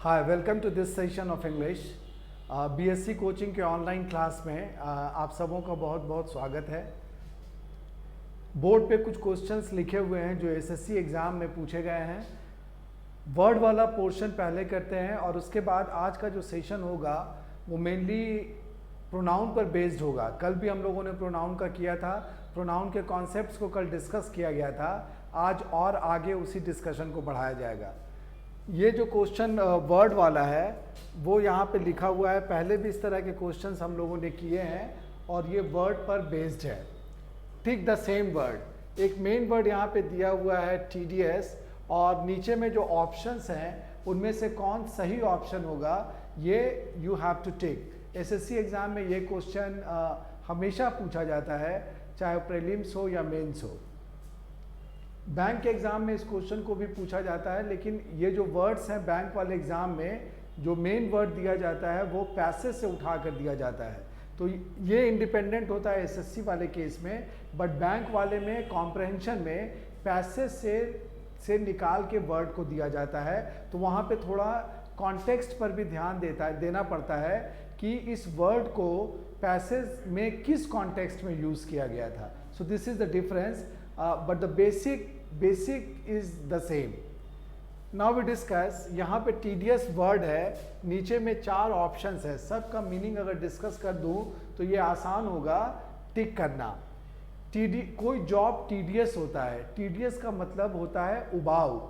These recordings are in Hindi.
Hi, welcome to this session of English. BSC coaching के ऑनलाइन क्लास में आप सबों का बहुत बहुत स्वागत है। बोर्ड पे कुछ क्वेश्चंस लिखे हुए हैं जो एसएससी एग्ज़ाम में पूछे गए हैं। वर्ड वाला पोर्शन पहले करते हैं और उसके बाद आज का जो सेशन होगा वो मेनली प्रोनाउन पर बेस्ड होगा। कल भी हम लोगों ने प्रोनाउन का किया था, प्रोनाउन के कॉन्सेप्ट्स को कल डिस्कस किया गया था। आज और आगे उसी डिस्कशन को बढ़ाया जाएगा। ये जो क्वेश्चन वर्ड वाला है वो यहाँ पे लिखा हुआ है। पहले भी इस तरह के क्वेश्चंस हम लोगों ने किए हैं और ये वर्ड पर बेस्ड है। ठीक द सेम वर्ड, एक मेन वर्ड यहाँ पे दिया हुआ है टीडीएस, और नीचे में जो ऑप्शंस हैं उनमें से कौन सही ऑप्शन होगा ये you have to take. SSC exam में ये क्वेश्चन हमेशा पूछा जाता है, चाहे प्रीलिम्स हो या मेंस हो। बैंक के एग्ज़ाम में इस क्वेश्चन को भी पूछा जाता है, लेकिन ये जो वर्ड्स हैं बैंक वाले एग्ज़ाम में जो मेन वर्ड दिया जाता है वो पैसेज से उठा कर दिया जाता है। तो ये इंडिपेंडेंट होता है एसएससी वाले केस में, बट बैंक वाले में कॉम्प्रहेंशन में पैसेज से निकाल के वर्ड को दिया जाता है। तो वहाँ पे थोड़ा कॉन्टेक्स्ट पर भी ध्यान देना पड़ता है कि इस वर्ड को पैसेज में किस कॉन्टेक्स्ट में यूज़ किया गया था। So this is the difference, but the basic is the same. Now we discuss, यहाँ पे tedious word है, नीचे में 4 ऑप्शंस है। सबका मीनिंग अगर डिस्कस कर दूँ तो ये आसान होगा टिक करना। कोई जॉब टीडियस होता है, टीडियस का मतलब होता है उबाऊ,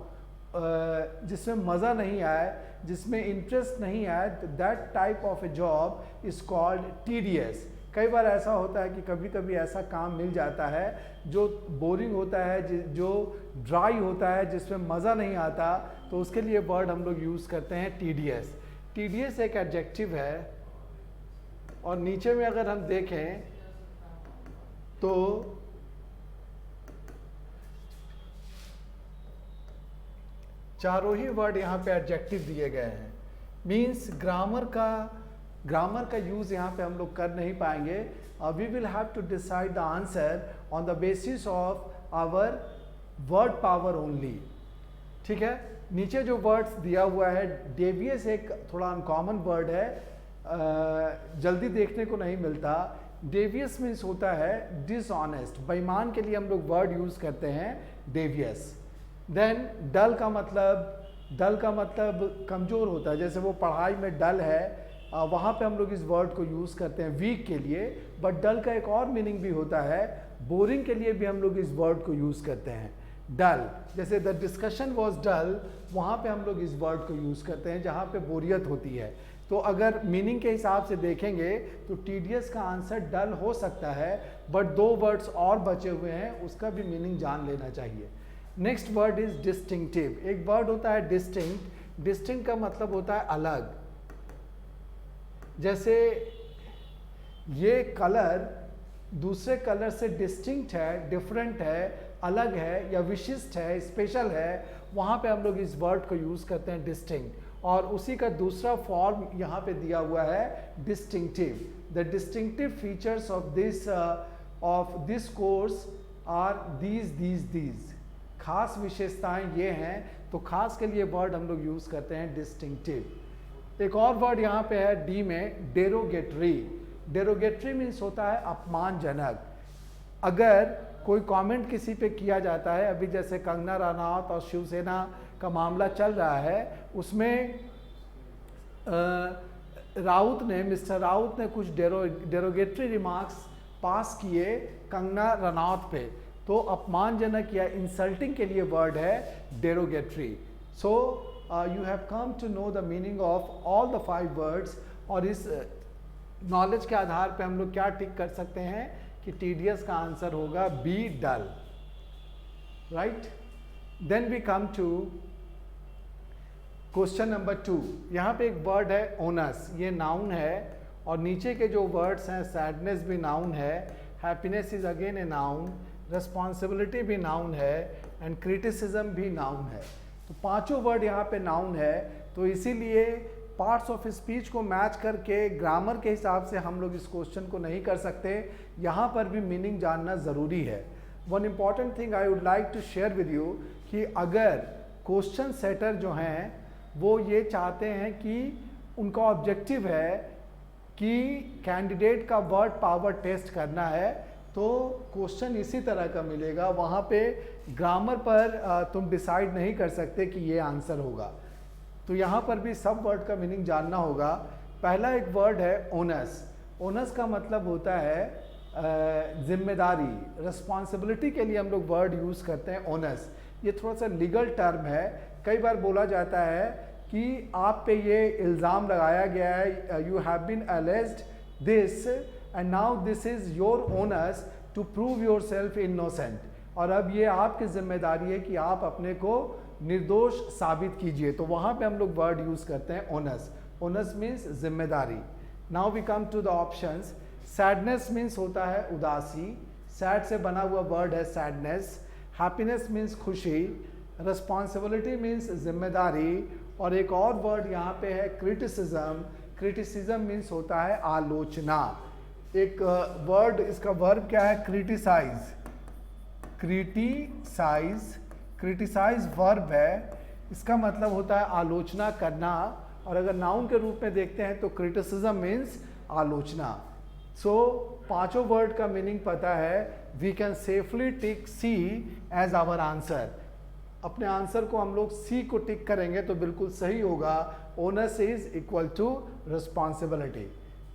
जिसमें मज़ा नहीं आए, जिसमें इंटरेस्ट नहीं आए, that type of A job is called tedious. कई बार ऐसा होता है कि कभी कभी ऐसा काम मिल जाता है जो बोरिंग होता है, जो ड्राई होता है, जिसमें मज़ा नहीं आता, तो उसके लिए वर्ड हम लोग यूज़ करते हैं टीडियस। टीडियस एक एडजेक्टिव है और नीचे में अगर हम देखें तो चारों ही वर्ड यहाँ पे एडजेक्टिव दिए गए हैं। मीन्स ग्रामर का यूज़ यहाँ पे हम लोग कर नहीं पाएंगे। We will have to decide the answer on the basis of our word power only. ठीक है, नीचे जो वर्ड्स दिया हुआ है, डेवियस एक थोड़ा अनकॉमन वर्ड है, जल्दी देखने को नहीं मिलता। डेवियस मीन्स होता है डिसऑनेस्ट, बेईमान के लिए हम लोग वर्ड यूज़ करते हैं डेवियस। देन डल का मतलब कमज़ोर होता है, जैसे वो पढ़ाई में डल है, वहाँ पे हम लोग इस वर्ड को यूज़ करते हैं वीक के लिए। बट डल का एक और मीनिंग भी होता है, बोरिंग के लिए भी हम लोग इस वर्ड को यूज़ करते हैं डल। जैसे द डिस्कशन वॉज डल, वहाँ पे हम लोग इस वर्ड को यूज़ करते हैं जहाँ पे बोरियत होती है। तो अगर मीनिंग के हिसाब से देखेंगे तो टीडियस का आंसर डल हो सकता है, बट 2 वर्ड्स और बचे हुए हैं, उसका भी मीनिंग जान लेना चाहिए। Next word is distinctive. एक वर्ड होता है डिस्टिंक्ट। डिस्टिंक्ट का मतलब होता है अलग। जैसे ये कलर दूसरे कलर से डिस्टिंक्ट है, डिफरेंट है, अलग है या विशिष्ट है, स्पेशल है, वहाँ पे हम लोग इस वर्ड को यूज़ करते हैं डिस्टिंक्ट। और उसी का दूसरा फॉर्म यहाँ पे दिया हुआ है distinctive. The distinctive features of this course are these. खास विशेषताएं ये हैं, तो खास के लिए वर्ड हम लोग यूज़ करते हैं डिस्टिंक्टिव। एक और वर्ड यहाँ पे है डी में, डेरोगेटरी। डेरोगेटरी मीन्स होता है अपमानजनक। अगर कोई कमेंट किसी पे किया जाता है, अभी जैसे कंगना रनौत और शिवसेना का मामला चल रहा है, उसमें मिस्टर राउत ने कुछ डेरोगेटरी रिमार्क्स पास किए कंगना रनौत पे, तो अपमानजनक या इंसल्टिंग के लिए वर्ड है derogatory. So you have come to know the meaning of all the 5 words, और इस नॉलेज के आधार पे हम लोग क्या टिक कर सकते हैं कि टीडियस का आंसर होगा B dull, right. Then we come to question number 2। यहाँ पे एक वर्ड है ओनस, ये नाउन है, और नीचे के जो वर्ड्स हैं, सैडनेस भी नाउन है, happiness is again a noun, responsibility भी नाउन है, एंड क्रिटिसिज्म भी नाउन है। तो 5 वर्ड यहाँ पे नाउन है, तो इसीलिए पार्ट्स ऑफ स्पीच को मैच करके ग्रामर के हिसाब से हम लोग इस क्वेश्चन को नहीं कर सकते। यहाँ पर भी मीनिंग जानना ज़रूरी है। One important thing I would like to share with you कि अगर क्वेश्चन सेटर जो हैं वो ये चाहते हैं कि उनका ऑब्जेक्टिव है कि कैंडिडेट का वर्ड पावर टेस्ट करना है, तो क्वेश्चन इसी तरह का मिलेगा। वहाँ पे ग्रामर पर तुम डिसाइड नहीं कर सकते कि ये आंसर होगा। तो यहाँ पर भी सब वर्ड का मीनिंग जानना होगा। पहला एक वर्ड है ओनस। ओनस का मतलब होता है जिम्मेदारी, रिस्पॉन्सिबिलिटी के लिए हम लोग वर्ड यूज़ करते हैं ओनस। ये थोड़ा सा लीगल टर्म है। कई बार बोला जाता है कि आप पे ये इल्ज़ाम लगाया गया है, you have been alleged this and now this is your onus to prove yourself innocent, और अब ये आपकी जिम्मेदारी है कि आप अपने को निर्दोष साबित कीजिए। तो वहाँ पे हम लोग वर्ड यूज़ करते हैं ओनस। ओनस मीन्स जिम्मेदारी। Now we come to the options. Sadness means होता है उदासी, सैड से बना हुआ वर्ड है सैडनेस। हैप्पीनेस मीन्स खुशी। रिस्पॉन्सिबिलिटी मीन्स जिम्मेदारी। और एक और वर्ड यहाँ पे है क्रिटिसिज्म। क्रिटिसिज्म मीन्स होता है आलोचना। एक वर्ड, इसका वर्ब क्या है? क्रिटिसाइज। क्रिटिसाइज, क्रिटिसाइज वर्ब है, इसका मतलब होता है आलोचना करना। और अगर नाउन के रूप में देखते हैं तो क्रिटिसिज्म मीन्स आलोचना। सो पांचों वर्ड का मीनिंग पता है। We can safely tick C as our answer. अपने आंसर को हम लोग सी को टिक करेंगे तो बिल्कुल सही होगा। Onus is equal to responsibility.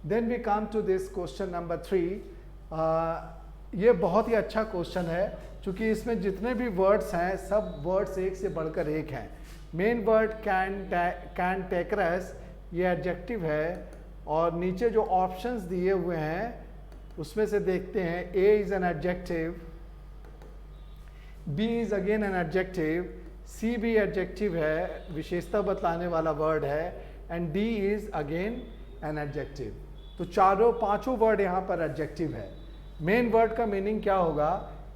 Then we come to this question number 3। ये बहुत ही अच्छा क्वेश्चन है क्योंकि इसमें जितने भी वर्ड्स हैं सब वर्ड्स एक से बढ़कर एक हैं। मेन वर्ड कैंटेक्रस, ये एडजेक्टिव है। और नीचे जो ऑप्शंस दिए हुए हैं उसमें से देखते हैं। A is an adjective, B is again an adjective, C भी एडजेक्टिव है, विशेषता बतलाने वाला वर्ड है, and D is again an adjective. तो पांचों वर्ड यहाँ पर एडजेक्टिव है। मेन वर्ड का मीनिंग क्या होगा?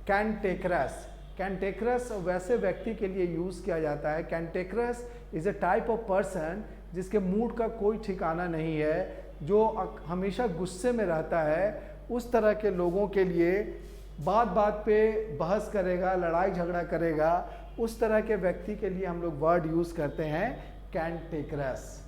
कैंटेक्रस। कैंटेक्रस वैसे व्यक्ति के लिए यूज़ किया जाता है। Cantankerous is a type of person जिसके मूड का कोई ठिकाना नहीं है, जो हमेशा गुस्से में रहता है। उस तरह के लोगों के लिए बात बात पे बहस करेगा, लड़ाई झगड़ा करेगा, उस तरह के व्यक्ति के लिए हम लोग वर्ड यूज़ करते हैं कैंटेक्रस।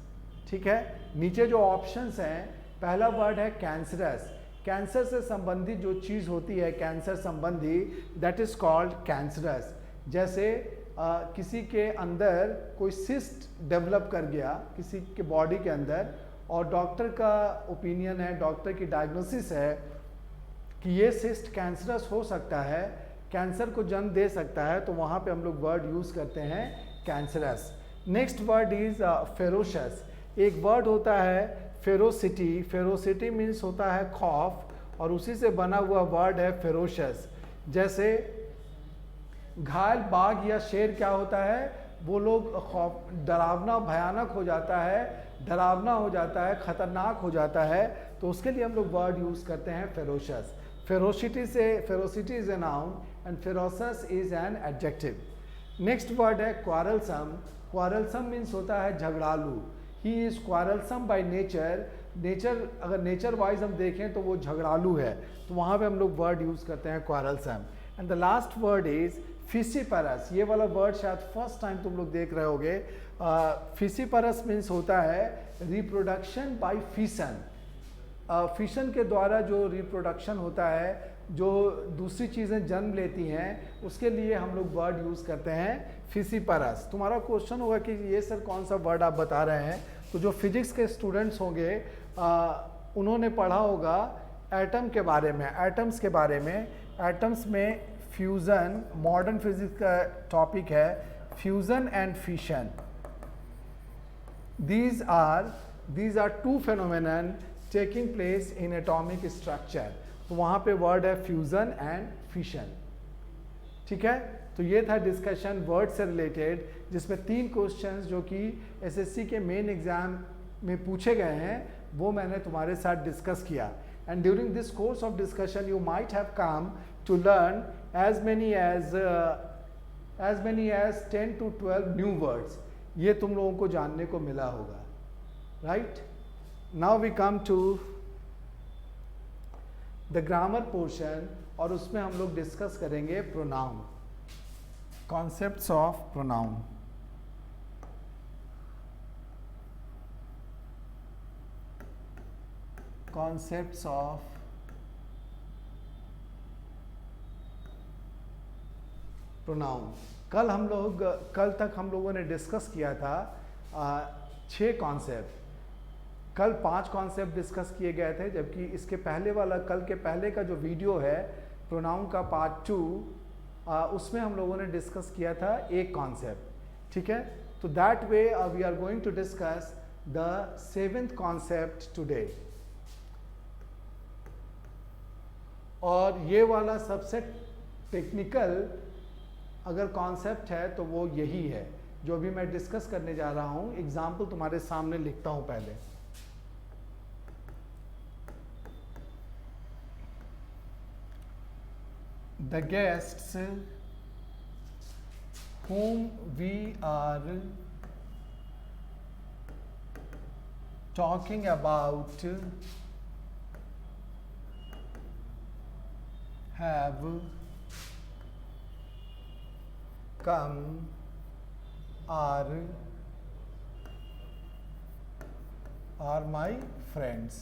ठीक है। नीचे जो ऑप्शंस हैं, पहला वर्ड है कैंसरस। कैंसर से संबंधित जो चीज़ होती है कैंसर संबंधी, दैट इज़ कॉल्ड कैंसरस। जैसे किसी के अंदर कोई सिस्ट डेवलप कर गया किसी के बॉडी के अंदर, और डॉक्टर का ओपिनियन है, डॉक्टर की डायग्नोसिस है कि ये सिस्ट कैंसरस हो सकता है, कैंसर को जन्म दे सकता है, तो वहाँ पे हम लोग वर्ड यूज़ करते हैं cancerous. Next word is ferocious. एक वर्ड होता है फेरोसिटी। फेरोसिटी मीन्स होता है खौफ, और उसी से बना हुआ वर्ड है फेरोशस। जैसे घायल बाघ या शेर क्या होता है? वो लोग खौफ, डरावना, भयानक हो जाता है, डरावना हो जाता है, खतरनाक हो जाता है, तो उसके लिए हम लोग वर्ड यूज़ करते हैं फेरोशस। फेरोसिटी से, ferocity is a noun and ferocious is an adjective. Next word है क्वारलसम। क्वारलसम मीन्स होता है झगड़ालू। He is quarrelsome by nature. Nature, अगर नेचर वाइज हम देखें तो वो झगड़ालू है, तो वहाँ पे हम लोग वर्ड यूज़ करते हैं quarrelsome. And the last word is fissiparous. ये वाला वर्ड शायद फर्स्ट टाइम तुम लोग देख रहे होगे। फिसिपरस मीन्स होता है रिप्रोडक्शन बाय फिशन। फिशन के द्वारा जो रिप्रोडक्शन होता है, जो दूसरी चीज़ें जन्म लेती हैं, उसके लिए हम लोग वर्ड यूज़ करते हैं फिसिपरस। तुम्हारा क्वेश्चन होगा कि ये सर कौन सा वर्ड आप बता रहे हैं? तो जो फिजिक्स के स्टूडेंट्स होंगे उन्होंने पढ़ा होगा एटम के बारे में, एटम्स के बारे में। एटम्स में फ्यूज़न, मॉडर्न फिजिक्स का टॉपिक है, fusion and fission. these are two phenomenon taking place in atomic structure। तो वहाँ पे वर्ड है फ्यूज़न एंड फिशन। ठीक है। तो ये था डिस्कशन वर्ड से रिलेटेड, जिसमें 3 क्वेश्चंस जो कि एसएससी के मेन एग्जाम में पूछे गए हैं वो मैंने तुम्हारे साथ डिस्कस किया। And during this course of discussion you might have come to learn as many as 10 to 12 new words. ये तुम लोगों को जानने को मिला होगा, right. Now we come to the grammar portion, और उसमें हम लोग डिस्कस करेंगे pronoun, concepts of pronoun. Concepts of pronoun. कल तक हम लोगों ने डिस्कस किया था 6 कॉन्सेप्ट। कल 5 कॉन्सेप्ट डिस्कस किए गए थे, जबकि इसके पहले वाला, कल के पहले का जो वीडियो है प्रोनाउन का पार्ट 2, उसमें हम लोगों ने डिस्कस किया था 1 कॉन्सेप्ट। ठीक है, तो that way we are going to discuss the 7th concept today. और ये वाला सबसे टेक्निकल अगर कॉन्सेप्ट है तो वो यही है जो अभी मैं डिस्कस करने जा रहा हूं। एग्जाम्पल तुम्हारे सामने लिखता हूं पहले। The guests whom we are talking about have come are my friends।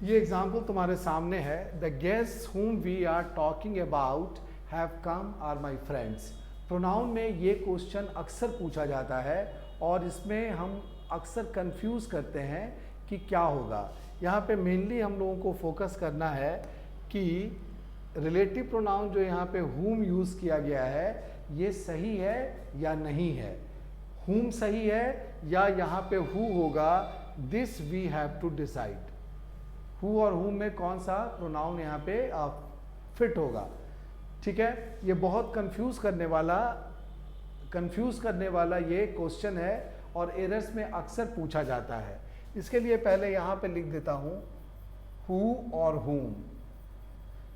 ये एग्जाम्पल तुम्हारे सामने है। The guests whom we are talking about have come are my friends। Pronoun में ये क्वेश्चन अक्सर पूछा जाता है और इसमें हम अक्सर कंफ्यूज करते हैं कि क्या होगा। यहाँ पे मेनली हम लोगों को फोकस करना है कि रिलेटिव प्रोनाउन जो यहाँ पे whom यूज़ किया गया है ये सही है या नहीं है। whom सही है या यहाँ पे who होगा, this we have to decide. who और whom में कौन सा प्रोनाउन यहाँ पे फिट होगा। ठीक है, ये बहुत कंफ्यूज करने वाला ये क्वेश्चन है और एरर्स में अक्सर पूछा जाता है। इसके लिए पहले यहाँ पे लिख देता हूँ who और whom।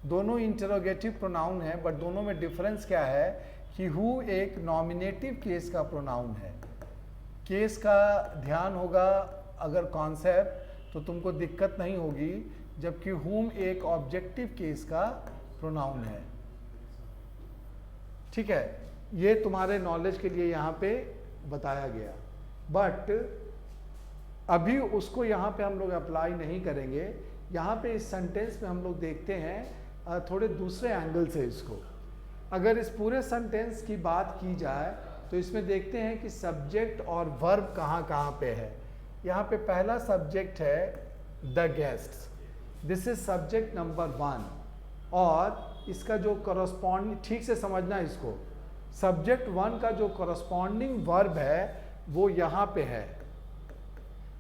दोनों इंटरोगेटिव प्रोनाउन है, बट दोनों में डिफरेंस क्या है कि who एक नॉमिनेटिव केस का प्रोनाउन है। केस का ध्यान होगा अगर कॉन्सेप्ट तो तुमको दिक्कत नहीं होगी, जबकि whom एक ऑब्जेक्टिव केस का प्रोनाउन है। ठीक है, ये तुम्हारे नॉलेज के लिए यहाँ पे बताया गया, बट अभी उसको यहाँ पे हम लोग अप्लाई नहीं करेंगे। यहाँ पे इस सेंटेंस में हम लोग देखते हैं थोड़े दूसरे एंगल से इसको। अगर इस पूरे सेंटेंस की बात की जाए तो इसमें देखते हैं कि सब्जेक्ट और वर्ब कहाँ कहाँ पे है। यहाँ पे पहला सब्जेक्ट है the guests, this is subject number 1, और इसका जो करस्पॉन्डिंग, ठीक से समझना इसको, सब्जेक्ट 1 का जो करस्पॉन्डिंग वर्ब है वो यहाँ पे है,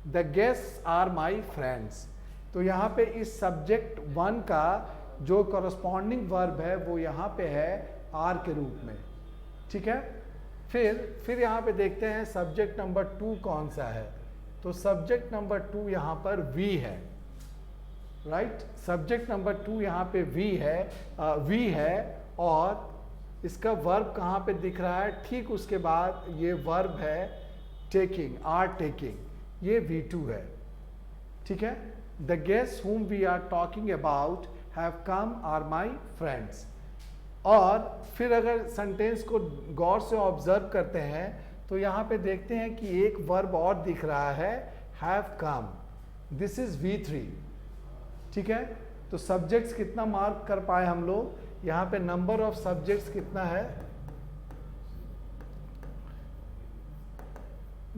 the guests are my friends. तो यहाँ पे इस सब्जेक्ट 1 का जो करस्पॉन्डिंग वर्ब है वो यहाँ पे है आर के रूप में। ठीक है, फिर यहाँ पे देखते हैं सब्जेक्ट नंबर 2 कौन सा है। तो सब्जेक्ट नंबर 2 यहाँ पर वी है, राइट। सब्जेक्ट नंबर 2 यहाँ पे वी है और इसका वर्ब कहाँ पे दिख रहा है, ठीक उसके बाद ये वर्ब है टेकिंग, आर टेकिंग, ये V2 है। ठीक है, the guests whom we are talking about have come are my friends। और फिर अगर सेंटेंस को गौर से ऑब्जर्व करते हैं तो यहाँ पे देखते हैं कि एक वर्ब और दिख रहा है have come, this is V3। ठीक है, तो सब्जेक्ट्स कितना मार्क कर पाए हम लोग, यहाँ पे नंबर ऑफ सब्जेक्ट्स कितना है,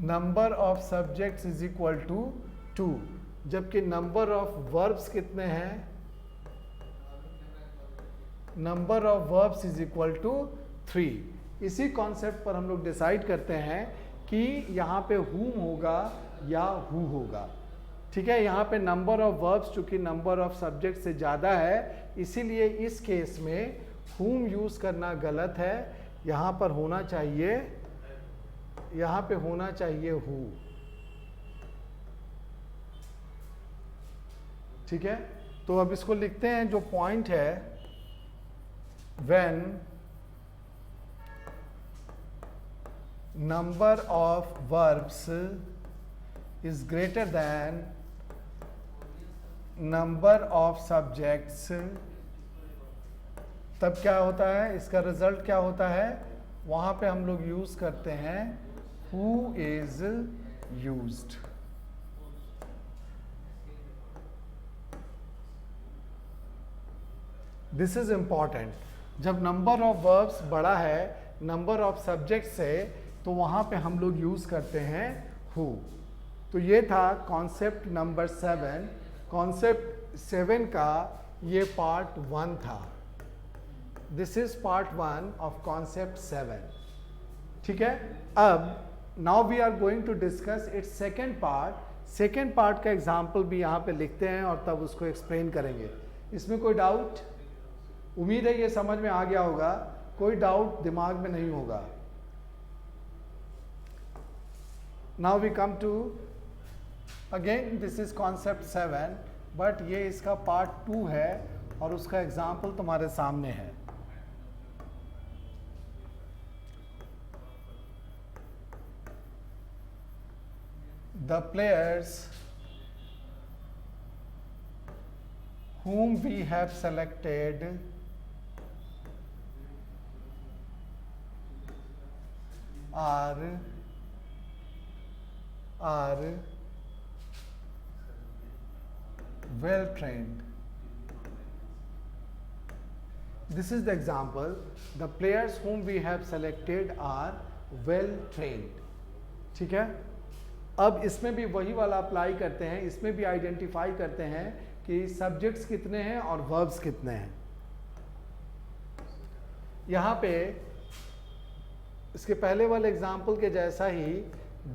number of subjects is equal to 2, जबकि नंबर ऑफ वर्ब्स कितने हैं, number of verbs is equal to 3। इसी कॉन्सेप्ट पर हम लोग डिसाइड करते हैं कि यहाँ पे whom होगा या who होगा। ठीक है, यहाँ पे नंबर ऑफ वर्ब्स चूंकि नंबर ऑफ सब्जेक्ट से ज़्यादा है, इसीलिए इस केस में whom यूज़ करना गलत है। यहाँ पर होना चाहिए, यहाँ पे होना चाहिए who। ठीक है, तो अब इसको लिखते हैं, जो पॉइंट है when number of verbs is greater than number of subjects, तब क्या होता है, इसका रिजल्ट क्या होता है, वहाँ पे हम लोग यूज़ करते हैं who is used। This is important. जब नंबर ऑफ वर्ब्स बड़ा है नंबर ऑफ सब्जेक्ट से, तो वहाँ पे हम लोग यूज़ करते हैं हु। तो ये था कॉन्सेप्ट नंबर 7। कॉन्सेप्ट 7 का ये पार्ट 1 था। This is part 1 of concept 7। ठीक है, अब now we are going to discuss its second part. Second part का एग्जाम्पल भी यहाँ पे लिखते हैं और तब उसको एक्सप्लेन करेंगे। इसमें कोई डाउट? उम्मीद है ये समझ में आ गया होगा, कोई डाउट दिमाग में नहीं होगा। Now we come to again, this is concept 7, but ये इसका पार्ट 2 है और उसका एग्जाम्पल तुम्हारे सामने है। The players whom we have selected are well trained. This is the example. The players whom we have selected are well trained. ठीक है, अब इसमें भी वही वाला अप्लाई करते हैं। इसमें भी आइडेंटिफाई करते हैं कि सब्जेक्ट्स कितने हैं और वर्ब्स कितने हैं। यहाँ पे इसके पहले वाले एग्जाम्पल के जैसा ही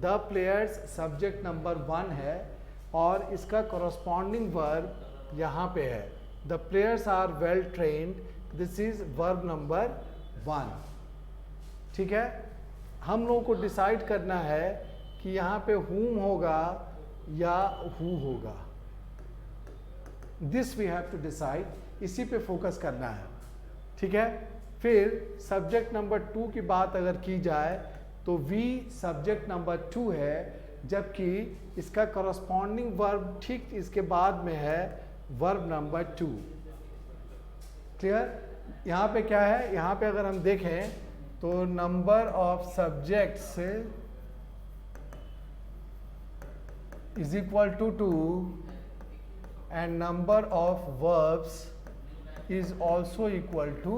द प्लेयर्स सब्जेक्ट नंबर 1 है और इसका कॉरस्पॉन्डिंग वर्ब यहाँ पे है। The players are well trained, this is verb number 1। ठीक है, हम लोगों को डिसाइड करना है कि यहाँ पे whom होगा या who होगा। This we have to decide, इसी पे फोकस करना है। ठीक है, फिर सब्जेक्ट नंबर 2 की बात अगर की जाए तो वी सब्जेक्ट नंबर 2 है, जबकि इसका करस्पॉन्डिंग वर्ब ठीक इसके बाद में है वर्ब नंबर 2। क्लियर? यहाँ पे क्या है, यहाँ पे अगर हम देखें तो number of subjects is equal to 2 and number of verbs is also equal to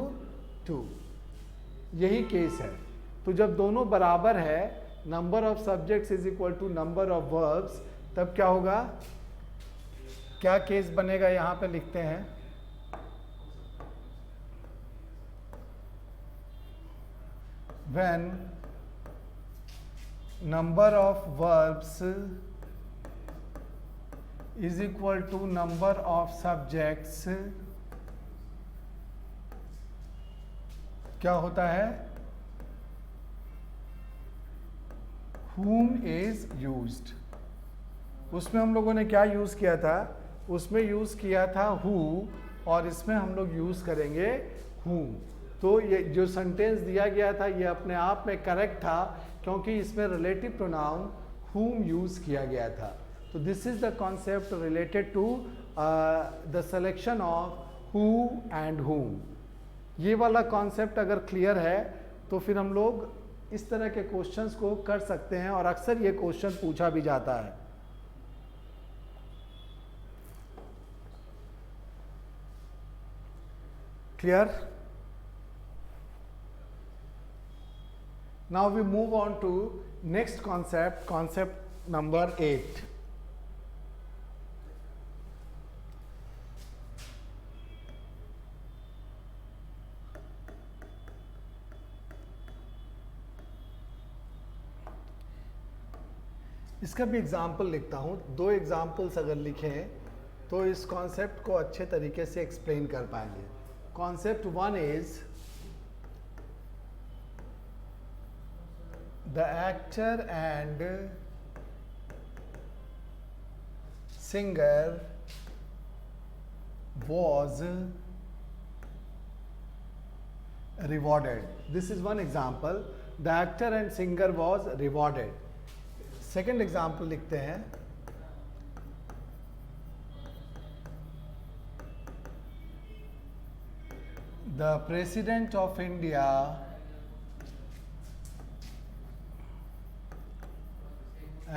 2। यही केस है। तो जब दोनों बराबर है, number of subjects is equal to number of verbs, तब क्या होगा, क्या केस बनेगा, यहाँ पे लिखते हैं। when number of verbs is equal to number of subjects, क्या होता है, whom is used। उसमें हम लोगों ने क्या यूज किया था, उसमें यूज किया था who और इसमें हम लोग यूज करेंगे whom। तो ये जो सेंटेंस दिया गया था ये अपने आप में करेक्ट था, क्योंकि इसमें रिलेटिव प्रोनाउन whom यूज किया गया था। तो this is the concept related to the selection of who and whom। ये वाला कॉन्सेप्ट अगर क्लियर है तो फिर हम लोग इस तरह के क्वेश्चंस को कर सकते हैं, और अक्सर ये क्वेश्चन पूछा भी जाता है। Clear? Now we move on to next concept, concept number 8। इसका भी एग्जाम्पल लिखता हूँ। 2 एग्जाम्पल्स अगर लिखें तो इस कॉन्सेप्ट को अच्छे तरीके से एक्सप्लेन कर पाएंगे। Concept 1 is the actor and singer was rewarded। This is one example, the actor and singer was rewarded। Second example लिखते हैं, the president of India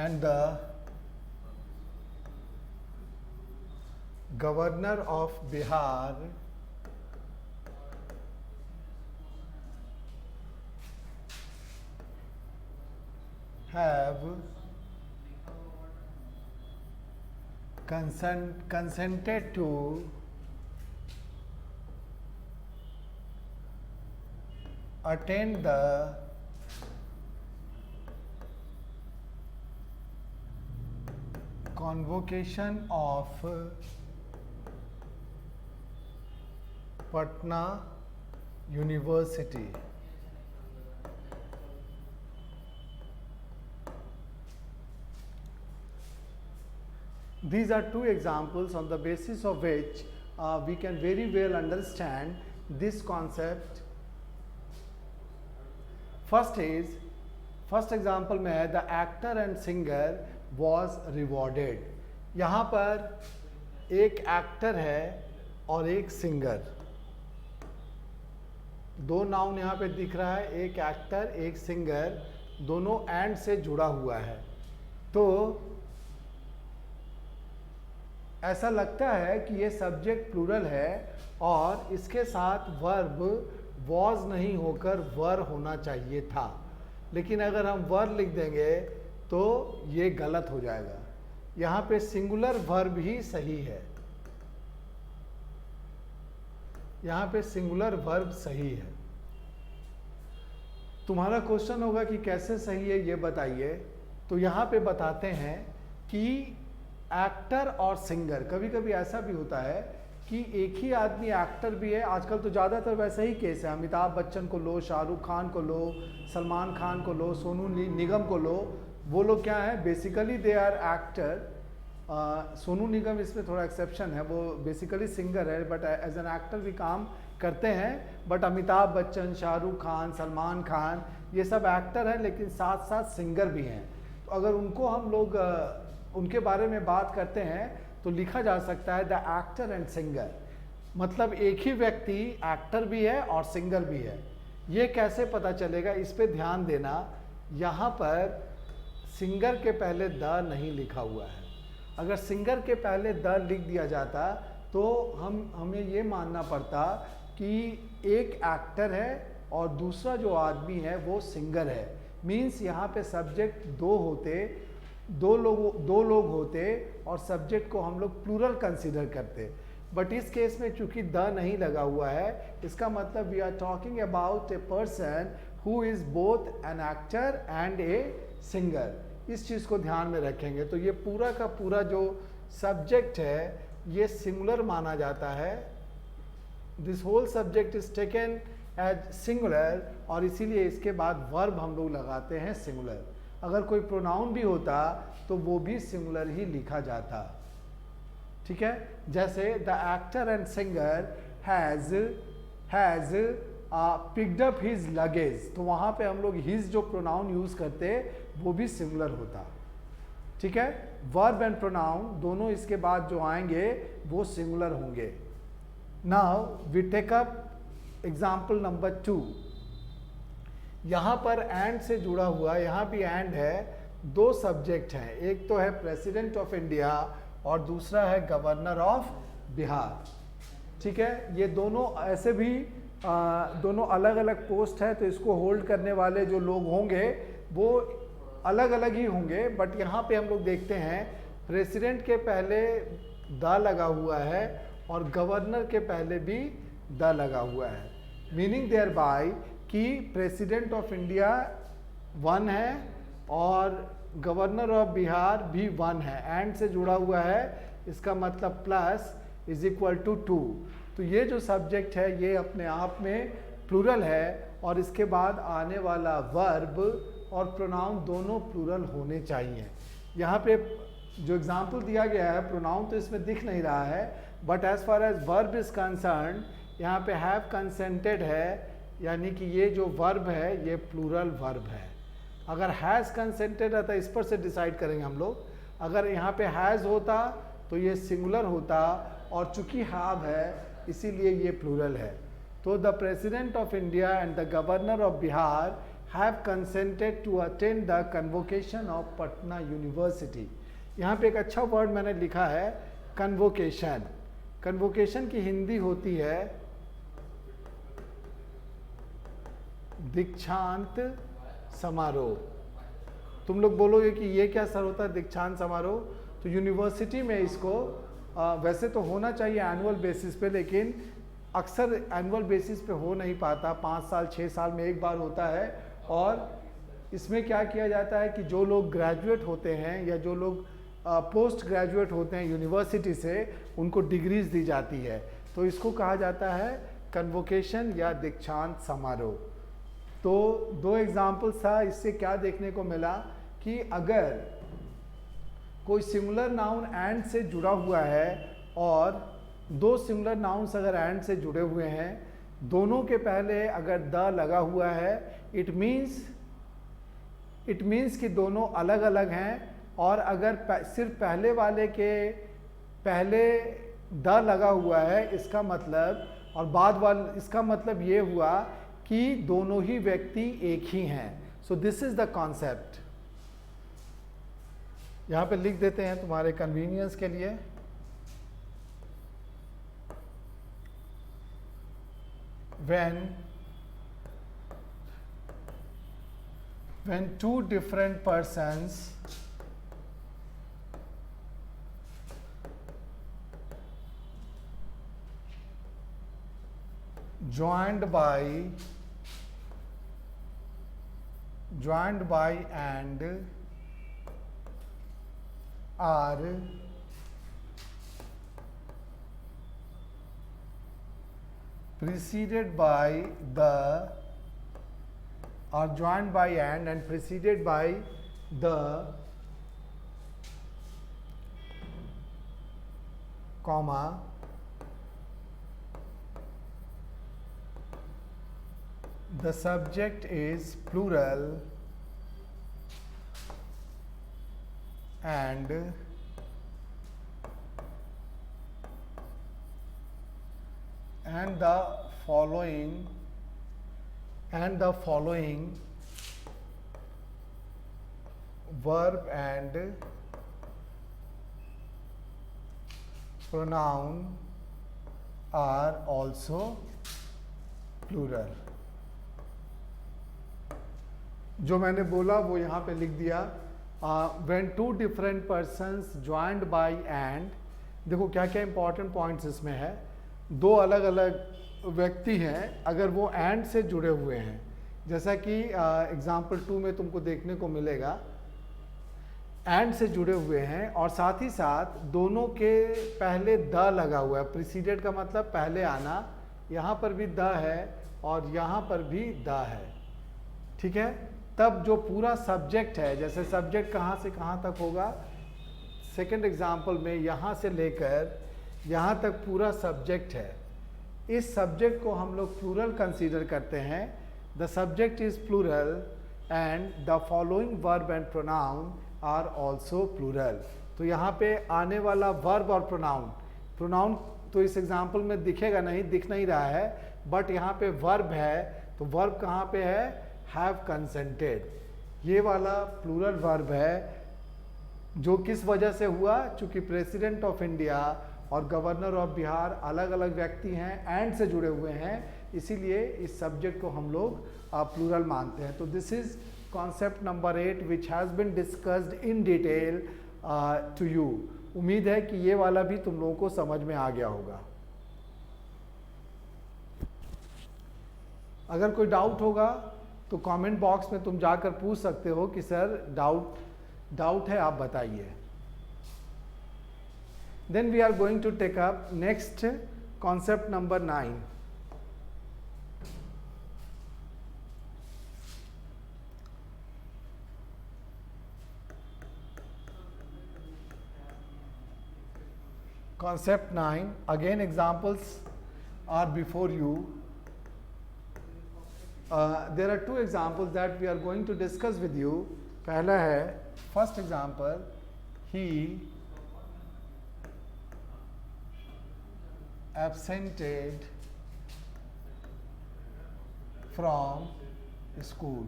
and the governor of Bihar have consented to attend the convocation of Patna University. These are two examples on the basis of which we can very well understand this concept. First example में है the actor and singer was rewarded. यहाँ पर एक एक्टर है और एक सिंगर, दो नाउन यहाँ पे दिख रहा है, एक एक्टर एक सिंगर, दोनों एंड से जुड़ा हुआ है। तो ऐसा लगता है कि ये सब्जेक्ट प्लूरल है और इसके साथ वर्ब वॉज नहीं होकर वर होना चाहिए था, लेकिन अगर हम वर लिख देंगे तो ये गलत हो जाएगा। यहाँ पे सिंगुलर वर्ब ही सही है, यहाँ पे सिंगुलर वर्ब सही है। तुम्हारा क्वेश्चन होगा कि कैसे सही है ये बताइए। तो यहाँ पे बताते हैं कि एक्टर और सिंगर, कभी कभी ऐसा भी होता है कि एक ही आदमी एक्टर भी है। आजकल तो ज़्यादातर वैसा ही केस है, अमिताभ बच्चन को लो, शाहरुख खान को लो, सलमान खान को लो, सोनू निगम को लो, वो लोग क्या है, basically they are actor. Sonu Nigam इसमें थोड़ा एक्सेप्शन है, वो बेसिकली सिंगर है बट एज एन एक्टर भी काम करते हैं। बट अमिताभ बच्चन, शाहरुख खान, सलमान खान ये सब एक्टर हैं लेकिन साथ साथ सिंगर भी हैं। तो अगर उनको हम लोग उनके बारे में बात करते हैं तो लिखा जा सकता है द एक्टर एंड सिंगर, मतलब एक ही व्यक्ति एक्टर भी है और सिंगर भी है। ये कैसे पता चलेगा, इस पे ध्यान देना। यहाँ पर सिंगर के पहले द नहीं लिखा हुआ है। अगर सिंगर के पहले द लिख दिया जाता तो हमें ये मानना पड़ता कि एक एक्टर है और दूसरा जो आदमी है वो सिंगर है। मीन्स यहाँ पे सब्जेक्ट दो लोग होते और सब्जेक्ट को हम लोग प्लूरल कंसीडर करते। बट इस केस में चूंकि द नहीं लगा हुआ है, इसका मतलब we are talking about a person who is both an actor and a singer. इस चीज़ को ध्यान में रखेंगे तो ये पूरा का पूरा जो सब्जेक्ट है ये सिंगुलर माना जाता है। This whole subject is taken as singular और इसीलिए इसके बाद वर्ब हम लोग लगाते हैं सिंगुलर। अगर कोई प्रोनाउन भी होता तो वो भी सिंगुलर ही लिखा जाता। ठीक है, जैसे the actor and singer has picked up his luggage, तो वहाँ पे हम लोग हिज जो प्रोनाउन यूज़ करते वो भी सिंगुलर होता। ठीक है, वर्ब एंड प्रोनाउन दोनों इसके बाद जो आएंगे वो सिंगुलर होंगे। Now we take up example number 2। यहाँ पर एंड से जुड़ा हुआ, यहाँ भी एंड है, दो सब्जेक्ट हैं, एक तो है प्रेसिडेंट ऑफ इंडिया और दूसरा है गवर्नर ऑफ बिहार। ठीक है, ये दोनों ऐसे भी दोनों अलग अलग पोस्ट है तो इसको होल्ड करने वाले जो लोग होंगे वो अलग अलग ही होंगे। बट यहाँ पे हम लोग देखते हैं प्रेसिडेंट के पहले द लगा हुआ है और गवर्नर के पहले भी द लगा हुआ है, मीनिंग देयर बाय कि प्रेसिडेंट ऑफ इंडिया वन है और गवर्नर ऑफ बिहार भी वन है, एंड से जुड़ा हुआ है, इसका मतलब प्लस इज इक्वल टू 2। तो ये जो सब्जेक्ट है ये अपने आप में प्लूरल है और इसके बाद आने वाला वर्ब और प्रोनाउन दोनों प्लूरल होने चाहिए। यहाँ पे जो एग्जाम्पल दिया गया है, प्रोनाउन तो इसमें दिख नहीं रहा है but as far as verb is concern यहाँ पे हैव कंसेंटेड है, यानी कि ये जो वर्ब है ये प्लूरल वर्ब है। अगर हैज़ कंसेंटेड रहता, इस पर से डिसाइड करेंगे हम लोग। अगर यहाँ पे हैज़ होता तो ये सिंगुलर होता और चूंकि हैव है इसीलिए ये प्लूरल है। तो the president of India and the governor of Bihar have consented to attend the convocation of Patna university. यहाँ पे एक अच्छा वर्ड मैंने लिखा है कन्वोकेशन। कन्वोकेशन की हिंदी होती है दीक्षांत समारोह। तुम लोग बोलोगे कि ये क्या सर होता है दीक्षांत समारोह, तो यूनिवर्सिटी में इसको वैसे तो होना चाहिए एनुअल बेसिस पे, लेकिन अक्सर एनुअल बेसिस पे हो नहीं पाता, 5 साल 6 साल में एक बार होता है। और इसमें क्या किया जाता है कि जो लोग ग्रेजुएट होते हैं या जो लोग पोस्ट ग्रेजुएट होते हैं यूनिवर्सिटी से, उनको डिग्रीज दी जाती है, तो इसको कहा जाता है कन्वोकेशन या दीक्षांत समारोह। तो 2 एग्जाम्पल्स था, इससे क्या देखने को मिला कि अगर कोई सिंगुलर नाउन एंड से जुड़ा हुआ है और 2 सिंगुलर नाउन्स अगर एंड से जुड़े हुए हैं, दोनों के पहले अगर द लगा हुआ है, इट मीन्स कि दोनों अलग अलग हैं। और अगर सिर्फ पहले वाले के पहले द लगा हुआ है, इसका मतलब, और बाद वाले, इसका मतलब ये हुआ कि दोनों ही व्यक्ति एक ही हैं। So this is the concept. यहां पे लिख देते हैं तुम्हारे कन्वीनियंस के लिए। when 2 different persons joined by and are preceded by the, are joined by and preceded by the comma the subject is plural and the following verb and pronoun are also plural। जो मैंने बोला वो यहाँ पे लिख दिया। when 2 different persons joined by and, देखो क्या क्या इंपॉर्टेंट पॉइंट्स इसमें है। 2 अलग अलग व्यक्ति हैं, अगर वो एंड से जुड़े हुए हैं, जैसा कि एग्जाम्पल 2 में तुमको देखने को मिलेगा, एंड से जुड़े हुए हैं और साथ ही साथ दोनों के पहले द लगा हुआ है। प्रीसीडेड का मतलब पहले आना, यहाँ पर भी द है और यहाँ पर भी द है, ठीक है। तब जो पूरा सब्जेक्ट है, जैसे सब्जेक्ट कहाँ से कहाँ तक होगा, सेकंड एग्जाम्पल में यहाँ से लेकर यहाँ तक पूरा सब्जेक्ट है। इस सब्जेक्ट को हम लोग प्लूरल कंसीडर करते हैं। The subject is plural and the following verb and pronoun are also plural. तो यहाँ पे आने वाला वर्ब और प्रोनाउन तो इस एग्जाम्पल में दिखेगा नहीं, दिख नहीं रहा है, बट यहाँ पे वर्ब है, तो वर्ब कहाँ पे है, हैव कंसेंटेड। ये वाला प्लूरल वर्ब है, जो किस वजह से हुआ, चूंकि प्रेसिडेंट ऑफ इंडिया और गवर्नर ऑफ बिहार अलग अलग व्यक्ति हैं, एंड से जुड़े हुए हैं, इसीलिए इस सब्जेक्ट को हम लोग प्लूरल मानते हैं। तो this is concept number 8 which has been discussed in detail to you. उम्मीद है कि ये वाला भी तुम लोगों को समझ में आ गया होगा। अगर कोई डाउट होगा तो कमेंट बॉक्स में तुम जाकर पूछ सकते हो कि सर डाउट है, आप बताइए। Then we are going to take up next concept number 9. Concept 9, again examples are before you. There are 2 examples that we are going to discuss with you. पहला है, first example, he absented from school.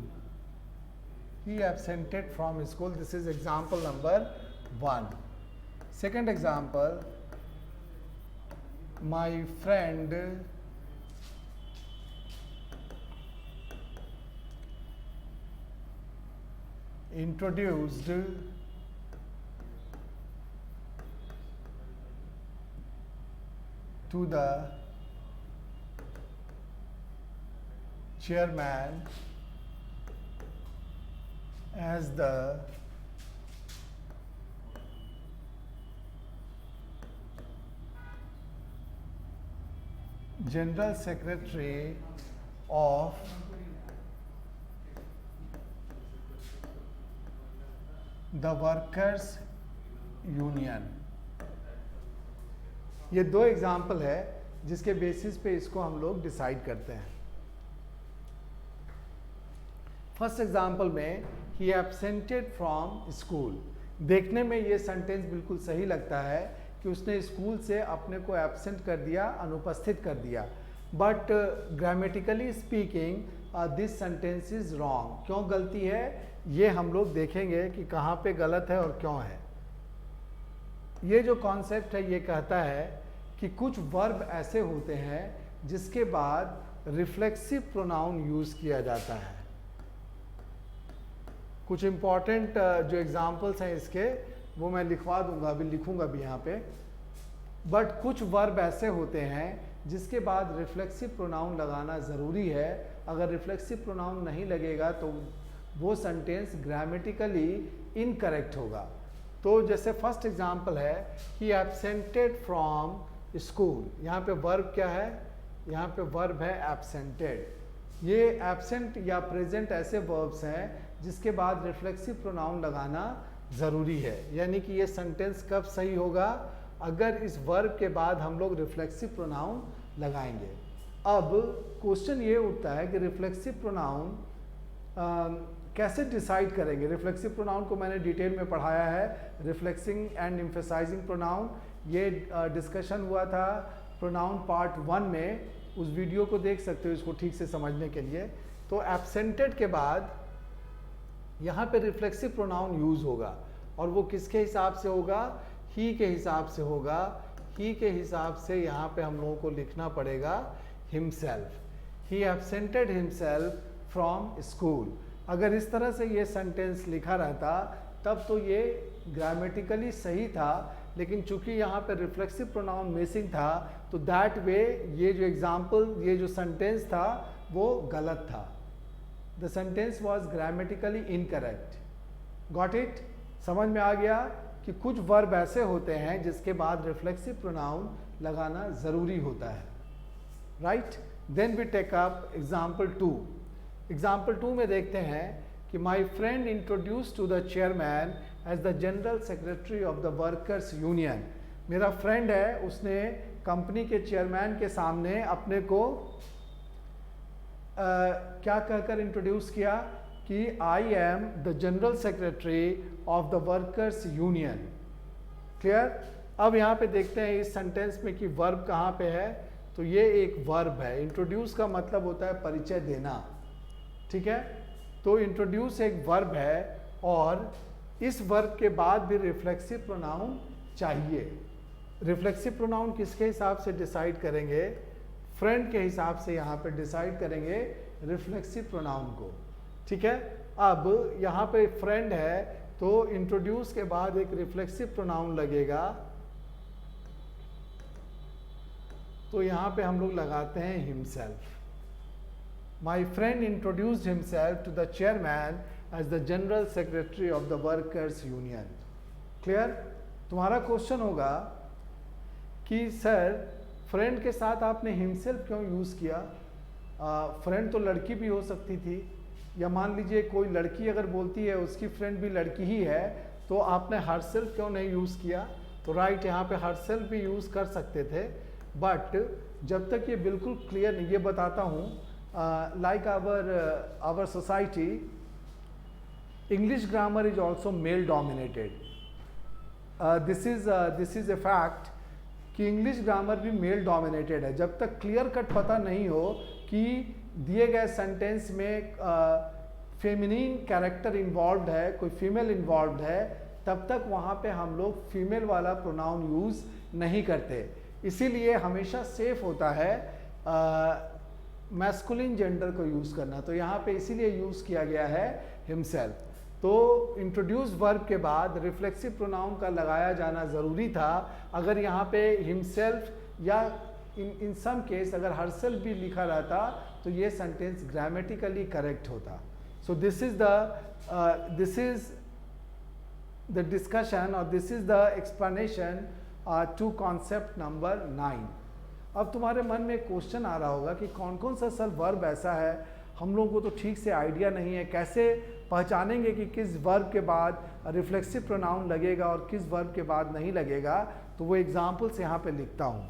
He absented from school. This is example number 1. Second example, my friend introduced to the chairman as the General Secretary of the Workers Union। ये दो एग्जाम्पल है जिसके बेसिस पे इसको हम लोग डिसाइड करते हैं। फर्स्ट एग्जाम्पल में ही एब्सेंटेड फ्रॉम स्कूल। देखने में ये सेंटेंस बिल्कुल सही लगता है कि उसने स्कूल से अपने को एब्सेंट कर दिया, अनुपस्थित कर दिया, but grammatically speaking this sentence is wrong. क्यों गलती है ये हम लोग देखेंगे कि कहाँ पे गलत है और क्यों है। ये जो कॉन्सेप्ट है ये कहता है कि कुछ वर्ब ऐसे होते हैं जिसके बाद रिफ्लेक्सिव प्रोनाउन यूज किया जाता है। कुछ इंपॉर्टेंट जो एग्जाम्पल्स हैं इसके वो मैं लिखवा दूंगा, अभी लिखूंगा भी यहाँ पे। बट कुछ वर्ब ऐसे होते हैं जिसके बाद रिफ्लेक्सिव प्रोनाउन लगाना ज़रूरी है। अगर रिफ्लेक्सिव प्रोनाउन नहीं लगेगा तो वो सेंटेंस ग्रामेटिकली इनकरेक्ट होगा। तो जैसे फर्स्ट एग्जांपल है ही एब्सेंटेड फ्रॉम स्कूल। यहाँ पे वर्ब क्या है? यहाँ पे वर्ब है एब्सेंटेड। ये एब्सेंट या प्रेजेंट ऐसे वर्ब्स हैं जिसके बाद रिफ्लेक्सिव प्रोनाउन लगाना ज़रूरी है। यानी कि ये सेंटेंस कब सही होगा? अगर इस वर्ब के बाद हम लोग रिफ्लेक्सिव प्रोनाउन लगाएंगे। अब क्वेश्चन ये उठता है कि रिफ्लेक्सिव प्रोनाउन कैसे डिसाइड करेंगे? रिफ्लेक्सिव प्रोनाउन को मैंने डिटेल में पढ़ाया है, रिफ्लेक्सिंग एंड एम्फेसाइजिंग प्रोनाउन। ये डिस्कशन हुआ था प्रोनाउन पार्ट 1 में, उस वीडियो को देख सकते हो इसको ठीक से समझने के लिए। तो एब्सेंटेड के बाद यहाँ पे रिफ्लेक्सिव प्रोनाउन यूज होगा और वो किसके हिसाब से होगा? ही के हिसाब से होगा। ही के हिसाब से यहाँ पे हम लोगों को लिखना पड़ेगा himself. He absented himself from school. अगर इस तरह से ये सेंटेंस लिखा रहता तब तो ये ग्रामेटिकली सही था, लेकिन चूंकि यहाँ पे रिफ्लेक्सिव प्रोनाउन मिसिंग था तो दैट वे ये जो एग्जाम्पल, ये जो सेंटेंस था वो गलत था। The sentence was grammatically incorrect. Got it? समझ में आ गया कि कुछ वर्ब ऐसे होते हैं जिसके बाद रिफ्लेक्सिव प्रोनाउन लगाना ज़रूरी होता है। Right? Then we take up example 2। Example 2 में देखते हैं कि my friend introduce to the chairman as the general secretary of the workers union. मेरा फ्रेंड है, उसने कंपनी के चेयरमैन के सामने अपने को क्या कहकर इंट्रोड्यूस किया कि I am the general secretary of the workers union. Clear? अब यहाँ पे देखते हैं इस सेंटेंस में कि वर्ब कहाँ पे है। तो ये एक वर्ब है। इंट्रोड्यूस का मतलब होता है परिचय देना। ठीक है? तो इंट्रोड्यूस एक वर्ब है और इस वर्ब के बाद भी रिफ्लेक्सिव प्रोनाउन चाहिए। रिफ्लेक्सिव प्रोनाउन किसके हिसाब से डिसाइड करेंगे? फ्रेंड के हिसाब से यहाँ पे डिसाइड करेंगे रिफ्लेक्सिव प्रोनाउन को। ठीक है? अब यहाँ पे फ्रेंड है तो इंट्रोड्यूस के बाद एक रिफ्लेक्सिव प्रोनाउन लगेगा। तो यहाँ पे हम लोग लगाते हैं himself. My friend introduced himself to the chairman as the general secretary of the workers union. Clear? तुम्हारा क्वेश्चन होगा कि सर फ्रेंड के साथ आपने हिमसेल्फ क्यों यूज़ किया? फ्रेंड तो लड़की भी हो सकती थी, या मान लीजिए कोई लड़की अगर बोलती है उसकी फ्रेंड भी लड़की ही है, तो आपने हरसेल्फ क्यों नहीं यूज़ किया? तो राइट, यहाँ पे हरसेल्फ भी यूज़ कर सकते थे, बट जब तक ये बिल्कुल क्लियर नहीं। ये बताता हूँ, like our society English grammar is also male dominated. This is a fact कि इंग्लिश ग्रामर भी मेल डोमिनेटेड है। जब तक क्लियर कट पता नहीं हो कि दिए गए सेंटेंस में फेमिनिन कैरेक्टर इन्वॉल्व्ड है, कोई फीमेल इन्वॉल्व्ड है, तब तक वहाँ पे हम लोग फीमेल वाला प्रोनाउन यूज़ नहीं करते। इसीलिए हमेशा सेफ होता है मैस्कुलिन जेंडर को यूज़ करना। तो यहाँ पे इसीलिए यूज़ किया गया है हिमसेल्फ। तो इंट्रोड्यूस वर्ब के बाद रिफ्लेक्सिव प्रोनाउन का लगाया जाना ज़रूरी था। अगर यहाँ पे हिमसेल्फ या इन सम केस अगर हरसेल्फ भी लिखा रहता तो ये सेंटेंस ग्रामेटिकली करेक्ट होता। So this is the discussion और this is the explanation to concept number 9। अब तुम्हारे मन में क्वेश्चन आ रहा होगा कि कौन कौन सा सर वर्ब ऐसा है हम लोगों को तो ठीक से आइडिया नहीं है, कैसे पहचानेंगे कि किस वर्ब के बाद रिफ्लेक्सिव प्रोनाउन लगेगा और किस वर्ब के बाद नहीं लगेगा। तो वो एग्जाम्पल्स यहाँ पे लिखता हूँ।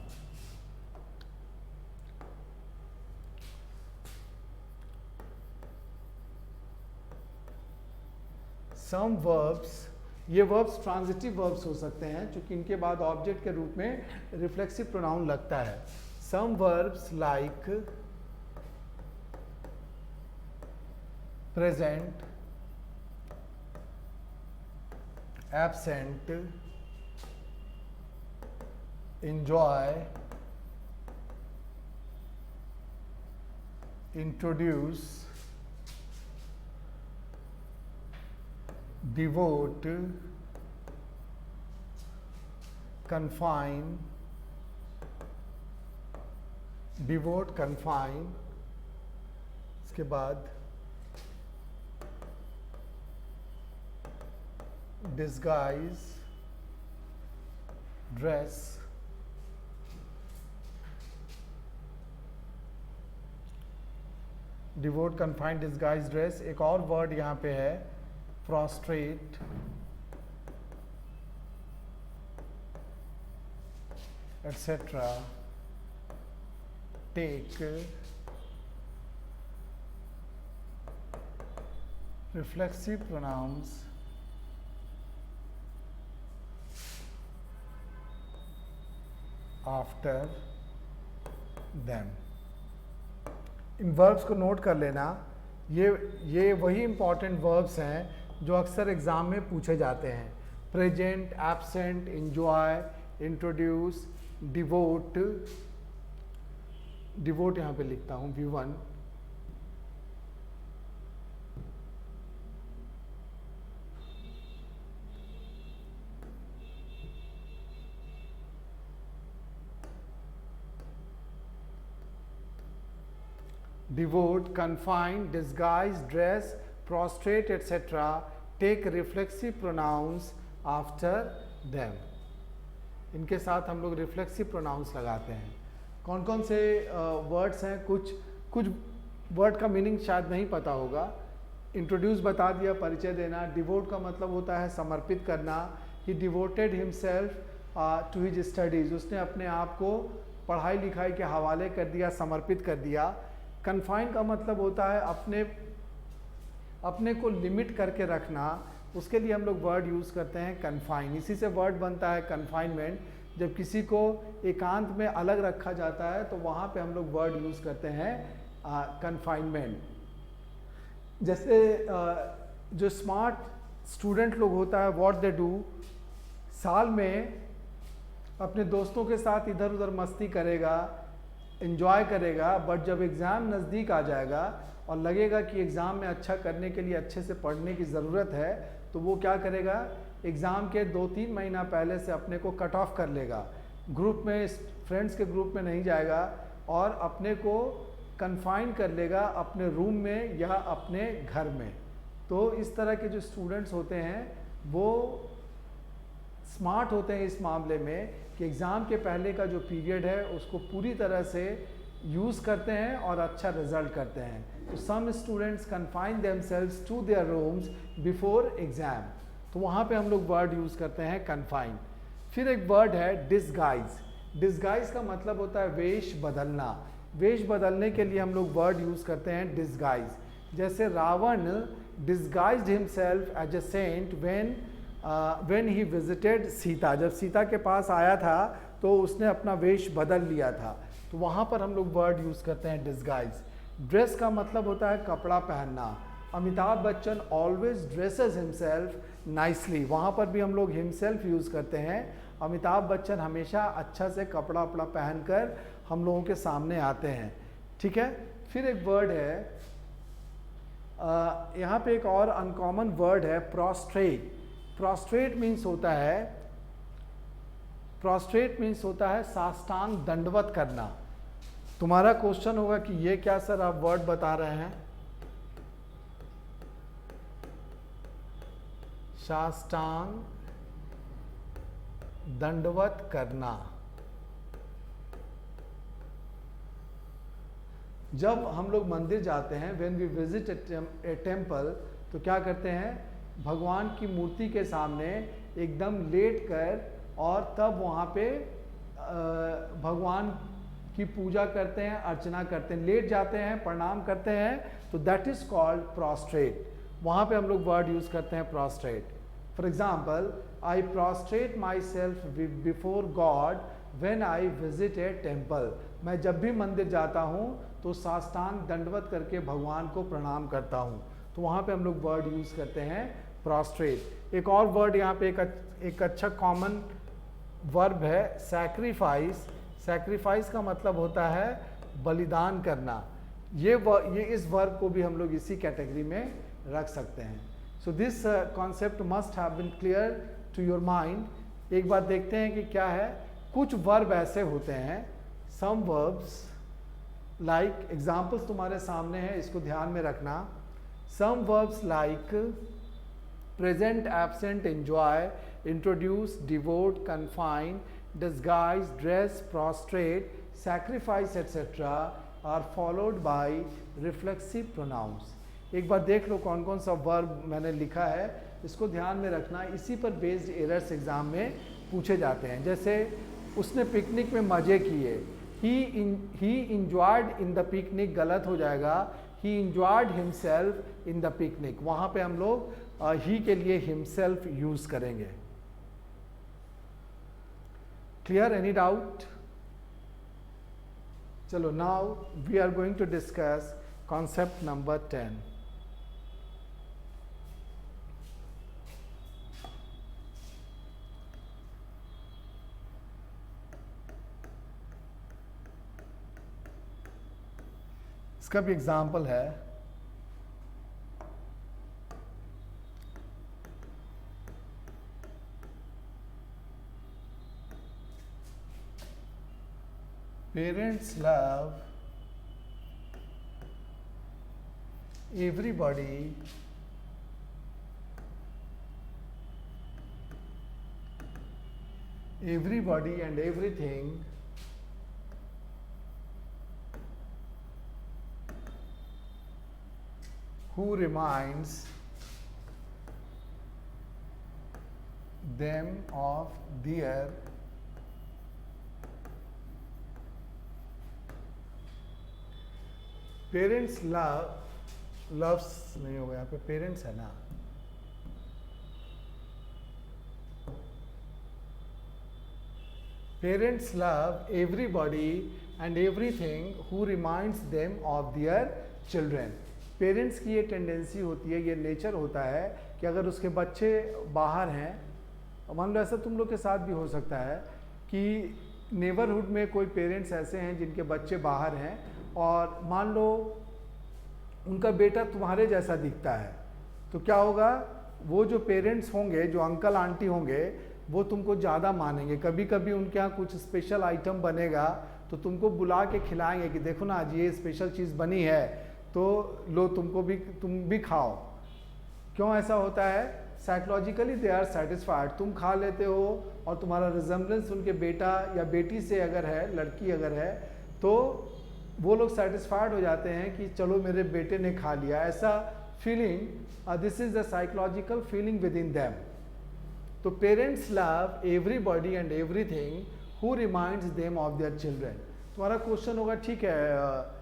सम वर्ब्स, ये वर्ब्स ट्रांजिटिव वर्ब्स हो सकते हैं क्योंकि इनके बाद ऑब्जेक्ट के रूप में रिफ्लेक्सिव प्रोनाउन लगता है। Some verbs like present, absent, enjoy, introduce, devote, confine, devote, confine, इसके बाद disguise, dress, devote, confine, disguise, dress. एक और वर्ड यहाँ पे है prostrate, etc. take, reflexive pronouns after them। इन वर्ब्स को नोट कर लेना। ये वही इंपॉर्टेंट वर्ब्स हैं जो अक्सर एग्जाम में पूछे जाते हैं। Present, absent, enjoy, introduce, devote. Devote यहाँ पे लिखता हूँ V1। Devote, confine, disguise, dress, prostrate, etc. take reflexive pronouns after them। इनके साथ हम लोग रिफ्लेक्सिव प्रोनाउंस लगाते हैं। कौन कौन से वर्ड्स हैं? कुछ वर्ड का मीनिंग शायद नहीं पता होगा। इंट्रोड्यूस बता दिया, परिचय देना। डिवोट का मतलब होता है समर्पित करना। He devoted himself to his studies, उसने अपने आप को पढ़ाई लिखाई के हवाले कर दिया, समर्पित कर दिया। कन्फाइन का मतलब होता है अपने को लिमिट करके रखना, उसके लिए हम लोग वर्ड यूज़ करते हैं कन्फाइन। इसी से वर्ड बनता है कन्फाइनमेंट। जब किसी को एकांत में अलग रखा जाता है तो वहाँ पे हम लोग वर्ड यूज़ करते हैं कन्फाइनमेंट। जैसे जो स्मार्ट स्टूडेंट लोग होता है, व्हाट दे डू, साल में अपने दोस्तों के साथ इधर उधर मस्ती करेगा, एंजॉय करेगा, बट जब एग्ज़ाम नज़दीक आ जाएगा और लगेगा कि एग्ज़ाम में अच्छा करने के लिए अच्छे से पढ़ने की ज़रूरत है, तो वो क्या करेगा, एग्ज़ाम के 2-3 महीना पहले से अपने को कट ऑफ कर लेगा, ग्रुप में, फ्रेंड्स के ग्रुप में नहीं जाएगा और अपने को कन्फाइन कर लेगा अपने रूम में या अपने घर में। तो इस तरह के जो स्टूडेंट्स होते हैं वो स्मार्ट होते हैं इस मामले में कि एग्ज़ाम के पहले का जो पीरियड है उसको पूरी तरह से यूज़ करते हैं और अच्छा रिजल्ट करते हैं। तो some students confine themselves to their rooms before exam, तो वहाँ पे हम लोग वर्ड यूज़ करते हैं कन्फाइन। फिर एक वर्ड है डिस्गाइज। डिस्गाइज का मतलब होता है वेश बदलना। वेश बदलने के लिए हम लोग वर्ड यूज़ करते हैं डिस्गाइज। जैसे Ravan disguised himself as a saint when he visited Sita. जब सीता के पास आया था तो उसने अपना वेश बदल लिया था, तो वहाँ पर हम लोग वर्ड यूज़ करते हैं डिस्गाइज। ड्रेस का मतलब होता है कपड़ा पहनना। Amitabh Bachchan always dresses himself nicely, वहाँ पर भी हम लोग हिमसेल्फ यूज़ करते हैं। अमिताभ बच्चन हमेशा अच्छा से कपड़ा वपड़ा पहनकर हम लोगों के सामने आते हैं। ठीक है। फिर एक वर्ड है यहाँ पे एक और अनकॉमन वर्ड है प्रोस्ट्रेट। प्रोस्ट्रेट मीन्स होता है साष्टांग दंडवत करना। तुम्हारा क्वेश्चन होगा कि ये क्या सर आप वर्ड बता रहे हैं, साष्टांग दंडवत करना। जब हम लोग मंदिर जाते हैं, when we visit a temple, तो क्या करते हैं, भगवान की मूर्ति के सामने एकदम लेट कर और तब वहाँ पे भगवान की पूजा करते हैं, अर्चना करते हैं, लेट जाते हैं, प्रणाम करते हैं, तो दैट इज कॉल्ड प्रोस्ट्रेट। वहाँ पे हम लोग वर्ड यूज करते हैं prostate. For example, I prostate my self before God when I visit a temple. मैं जब भी मंदिर जाता हूँ तो साष्टांग दंडवत करके भगवान को प्रणाम करता हूँ, तो वहाँ पे हम लोग वर्ड यूज करते हैं प्रोस्ट्रेट। एक और वर्ड यहाँ पे एक अच्छा कॉमन वर्ब है सैक्रिफाइस। सैक्रिफाइस का मतलब होता है बलिदान करना। ये इस वर्ब को भी हम लोग इसी कैटेगरी में रख सकते हैं। So this concept must have been clear to your mind. एक बार देखते हैं कि क्या है। कुछ वर्ब ऐसे होते हैं, सम वर्ब्स लाइक, एग्जाम्पल्स तुम्हारे सामने हैं, इसको ध्यान में रखना। Some verbs like present, absent, enjoy, introduce, devote, confine, disguise, dress, prostrate, sacrifice, etc. are followed by reflexive pronouns. एक बार देख लो कौन कौन सा वर्ब मैंने लिखा है, इसको ध्यान में रखना। इसी पर बेस्ड एरर्स एग्जाम में पूछे जाते हैं। जैसे उसने पिकनिक में मजे किए, ही इंजॉयड इन द पिकनिक, गलत हो जाएगा, ही enjoyed himself in the picnic. वहाँ पे हम लोग ही के लिए हिमसेल्फ यूज करेंगे। Clear? Any doubt? चलो, now we are going to discuss concept number 10. इसका भी एग्जाम्पल है। Parents love everybody and everything who reminds them of their parents loves नहीं होगा, यहाँ पे पेरेंट्स है ना। Parents love everybody and everything who reminds them of their children. Parents की ये टेंडेंसी होती है, ये नेचर होता है कि अगर उसके बच्चे बाहर हैं, मान लो ऐसा तुम लोग के साथ भी हो सकता है कि नेबरहुड में कोई पेरेंट्स ऐसे हैं जिनके बच्चे बाहर हैं और मान लो उनका बेटा तुम्हारे जैसा दिखता है, तो क्या होगा, वो जो पेरेंट्स होंगे, जो अंकल आंटी होंगे, वो तुमको ज़्यादा मानेंगे। कभी कभी उनके यहाँ कुछ स्पेशल आइटम बनेगा तो तुमको बुला के खिलाएंगे कि देखो ना आज ये स्पेशल चीज़ बनी है, तो लो तुम भी खाओ। क्यों ऐसा होता है? Psychologically they are satisfied. तुम खा लेते हो और तुम्हारा रिजेम्बलेंस उनके बेटा या बेटी से अगर है, लड़की अगर है, तो वो लोग सेटिस्फाइड हो जाते हैं कि चलो मेरे बेटे ने खा लिया। ऐसा feeling, this is the psychological feeling within them. तो parents love everybody and everything who reminds them of their children. तुम्हारा क्वेश्चन होगा ठीक है,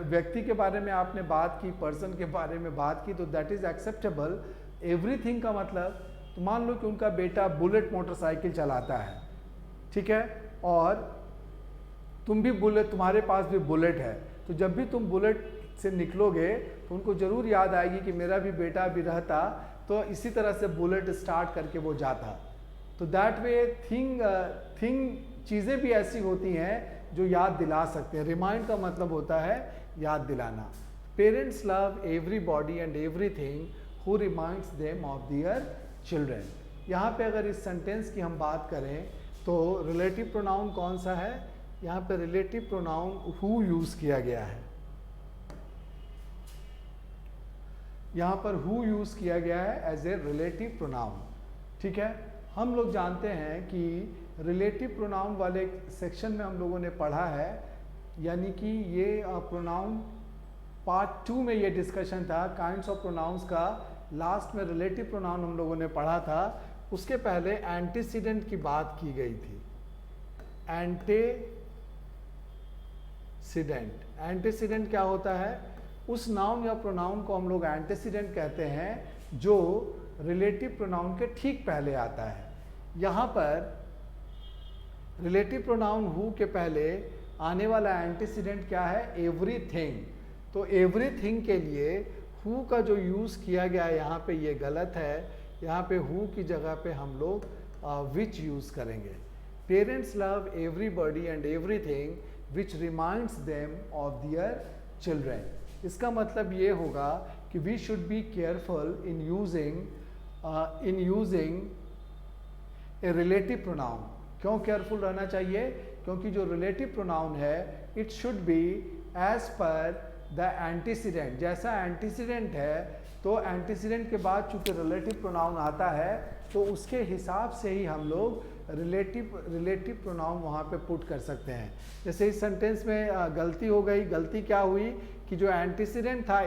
व्यक्ति के बारे में आपने बात की, पर्सन के बारे में बात की, तो दैट इज एक्सेप्टेबल। एवरीथिंग का मतलब, तो मान लो कि उनका बेटा बुलेट मोटरसाइकिल चलाता है, ठीक है, और तुम भी बुलेट, तुम्हारे पास भी बुलेट है, तो जब भी तुम बुलेट से निकलोगे तो उनको ज़रूर याद आएगी कि मेरा भी बेटा भी रहता तो इसी तरह से बुलेट स्टार्ट करके वो जाता। तो दैट वे थिंग चीज़ें भी ऐसी होती हैं जो याद दिला सकते हैं। रिमाइंड का मतलब होता है याद दिलाना। Parents love everybody and everything who reminds them of their children. यहाँ पे अगर इस सेंटेंस की हम बात करें तो रिलेटिव प्रोनाउन कौन सा है? यहाँ पे रिलेटिव प्रोनाउन हु यूज किया गया है। यहाँ पर हु यूज किया गया है एज ए रिलेटिव प्रोनाउन। ठीक है, हम लोग जानते हैं कि रिलेटिव प्रोनाउन वाले सेक्शन में हम लोगों ने पढ़ा है, यानी कि ये प्रोनाउन पार्ट 2 में ये डिस्कशन था काइंड्स ऑफ प्रोनाउंस का। लास्ट में रिलेटिव प्रोनाउन हम लोगों ने पढ़ा था, उसके पहले एंटीसीडेंट की बात की गई थी। एंटीसीडेंट क्या होता है? उस नाउन या प्रोनाउन को हम लोग एंटीसीडेंट कहते हैं जो रिलेटिव प्रोनाउन के ठीक पहले आता है। यहाँ पर रिलेटिव प्रोनाउन हु के पहले आने वाला एंटीसीडेंट क्या है? एवरीथिंग। तो एवरीथिंग के लिए हु का जो यूज़ किया गया है यहाँ पे ये गलत है। यहाँ पे हु की जगह पे हम लोग विच यूज़ करेंगे। Parents love everybody and everything which reminds them of their children. इसका मतलब ये होगा कि we should be careful in using a relative pronoun. क्यों केयरफुल रहना चाहिए? क्योंकि जो रिलेटिव प्रोनाउन है it should be as per the antecedent. जैसा एंटीसीडेंट है तो एंटीसीडेंट के बाद चूंकि रिलेटिव प्रोनाउन आता है तो उसके हिसाब से ही हम लोग रिलेटिव प्रोनाउन वहाँ पे पुट कर सकते हैं। जैसे इस सेंटेंस में गलती हो गई। गलती क्या हुई कि जो एंटीसीडेंट था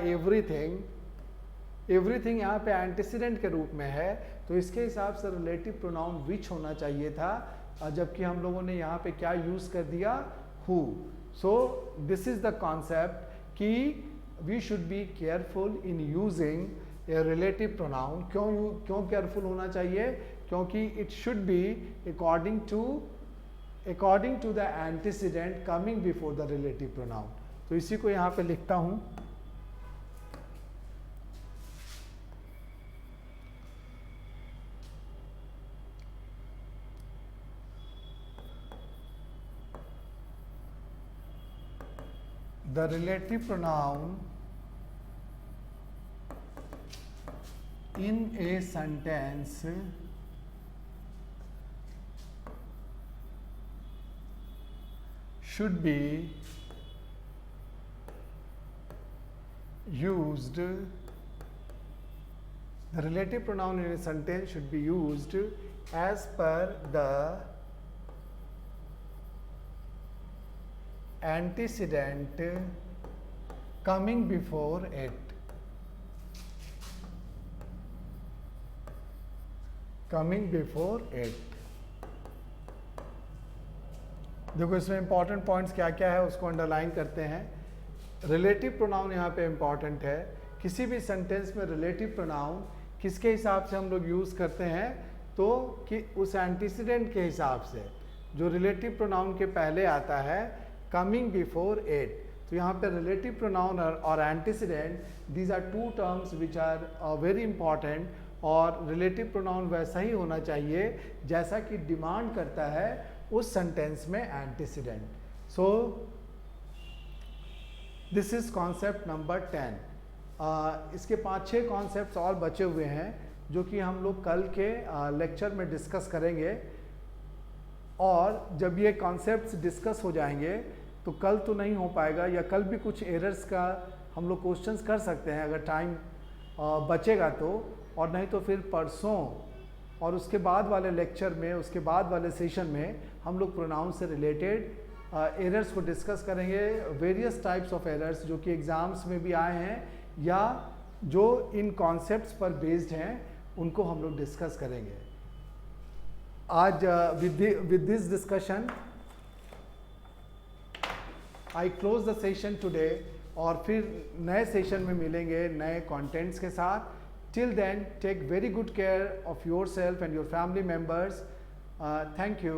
एवरीथिंग यहाँ पे एंटीसीडेंट के रूप में है, तो इसके हिसाब से रिलेटिव प्रोनाउन विच होना चाहिए था, जबकि हम लोगों ने यहाँ पे क्या यूज़ कर दिया? Who. So this is the concept कि we should be careful in using a relative pronoun. क्यों केयरफुल होना चाहिए? क्योंकि it should be according to the antecedent coming before the relative pronoun. तो इसी को यहाँ पे लिखता हूँ। The relative pronoun in a sentence should be used. The relative pronoun in a sentence should be used as per the antecedent coming before it. देखो इसमें इंपॉर्टेंट पॉइंट्स क्या क्या है उसको अंडरलाइन करते हैं। रिलेटिव प्रोनाउन यहाँ पे इंपॉर्टेंट है। किसी भी सेंटेंस में रिलेटिव प्रोनाउन किसके हिसाब से हम लोग यूज़ करते हैं? तो कि उस एंटीसीडेंट के हिसाब से जो रिलेटिव प्रोनाउन के पहले आता है, कमिंग बिफोर इट। तो यहाँ पे रिलेटिव प्रोनाउन और antecedent, these are two terms which are very important. और रिलेटिव प्रोनाउन वैसा ही होना चाहिए जैसा कि डिमांड करता है उस सेंटेंस में antecedent. So this is concept number 10। इसके 5-6 कॉन्सेप्ट्स और बचे हुए हैं जो कि हम लोग कल के लेक्चर में डिस्कस करेंगे। और जब ये कॉन्सेप्ट्स डिस्कस हो जाएंगे तो कल तो नहीं हो पाएगा, या कल भी कुछ एरर्स का हम लोग क्वेश्चंस कर सकते हैं अगर टाइम बचेगा तो, और नहीं तो फिर परसों और उसके बाद वाले लेक्चर में, उसके बाद वाले सेशन में हम लोग प्रोनाउन से रिलेटेड एरर्स को डिस्कस करेंगे। वेरियस टाइप्स ऑफ एरर्स जो कि एग्ज़ाम्स में भी आए हैं या जो इन कॉन्सेप्ट्स पर बेस्ड हैं, उनको हम लोग डिस्कस करेंगे। आज with this discussion I close the session today, और फिर नए सेशन में मिलेंगे नए कंटेंट्स के साथ। Till then, take very good care of yourself and your family members. Thank you.